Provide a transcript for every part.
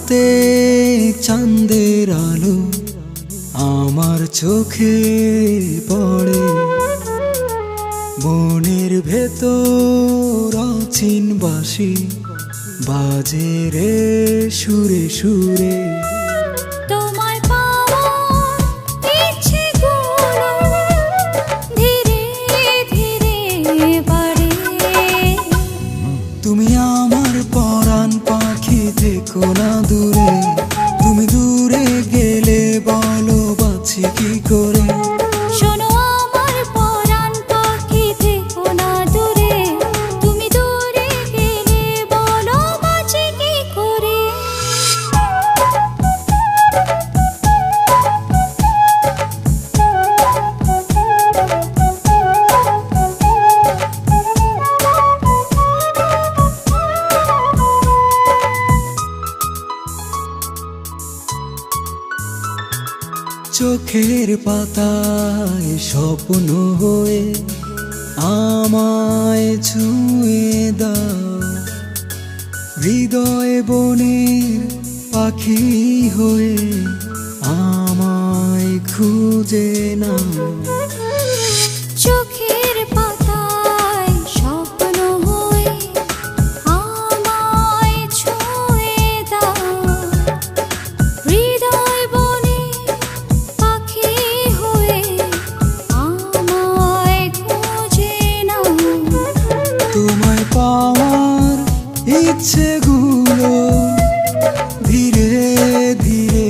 রাতে চাঁদের আলো আমার চোখে পড়ে, মনের ভেতর অচিন বাঁশি বাজে রে সুরে সুরে। তোমায় পাওয়ার ইচ্ছেগুলো ধীরে ধীরে বাড়ে। তুমি আমার পরাণ পাখি, থেকো না দূরে। তুমি দূরে গেলে বলো বাঁচি কি করে। শোনো আমার পরাণ পাখি, থেকো না দূরে। তুমি দূরে গেলে বলো বাঁচি কি করে। চোখের পাতায় স্বপ্ন হয়ে আমায় ছুঁয়ে দাও, হৃদয় বনের পাখি হয়ে আমায় খুঁজে নাও। চোখের পাতায় স্বপ্ন হয়ে আমায় ছুঁয়ে দাও, হৃদয় বনে পাখি হয়ে আমায় খুঁজে নাও। তোমায় পাওয়ার ইচ্ছেগুলো ধীরে ধীরে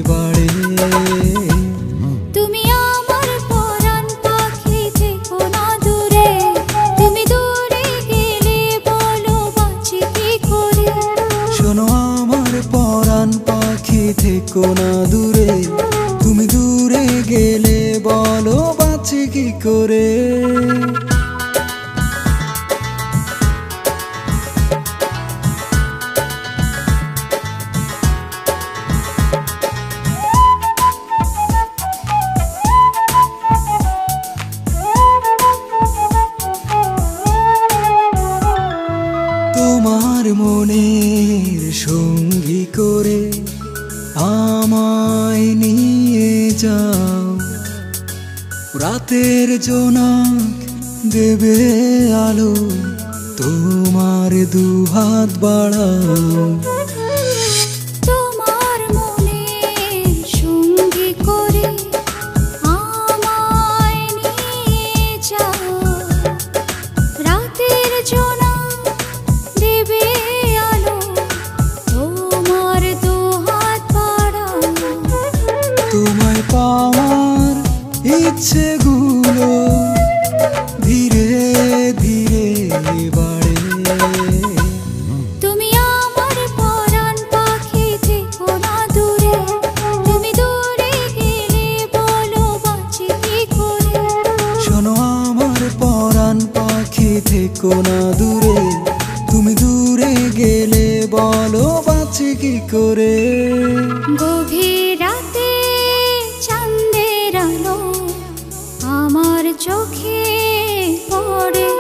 বাড়ে। তুমি আমার পরাণ পাখি, থেকো না দূরে। তুমি দূরে গেলে বলো বাঁচি কি করে। শোনো আমার পরাণ পাখি, থেকো না দূরে। তুমি দূরে গেলে বলো বাঁচি কি করে। তোমার মনের সঙ্গী করে আমায় নিয়ে যাও, রাতের জোনাক দেবে আলো, তোমার দুহাত বাড়াও। তোমার মনের সঙ্গী করে আমায় নিয়ে যাও, রাতের জোনাক দেবে আলো, তোমার দুহাত বাড়াও। তোমায় পাওয়ার ইচ্ছেগুলো ধীরে ধীরে বাড়ে। তুমি আমার পরাণ পাখি, থেকো না দূরে। তুমি দূরে গেলে বলো বাঁচি কি করে। শোনো আমার পরাণ পাখি, থেকো না দূরে। তুমি দূরে গেলে বলো বাঁচি কি করে। গভীর রাতে চাঁদের আলো আমার চোখে পড়ে,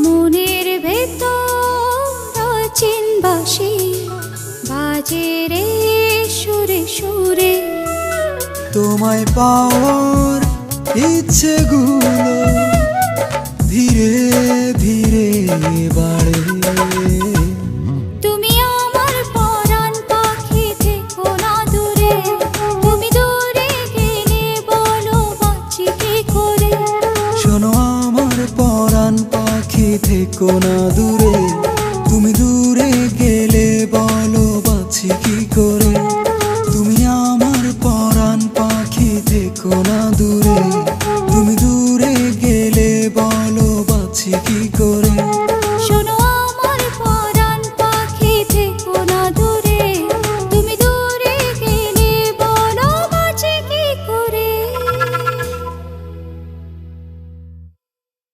মনের ভেতর অচিন বাঁশি বাজে রে সুরে সুরে। তোমায় পাওয়ার ইচ্ছেগুলো ধীরে ধীরে বাড়ে। তুমি আমার পরাণ পাখি, থেকো না দূরে। তুমি দূরে গেলে বলো বাঁচি কি করে। শোনো আমার পরাণ পাখি, থেকো না দূরে।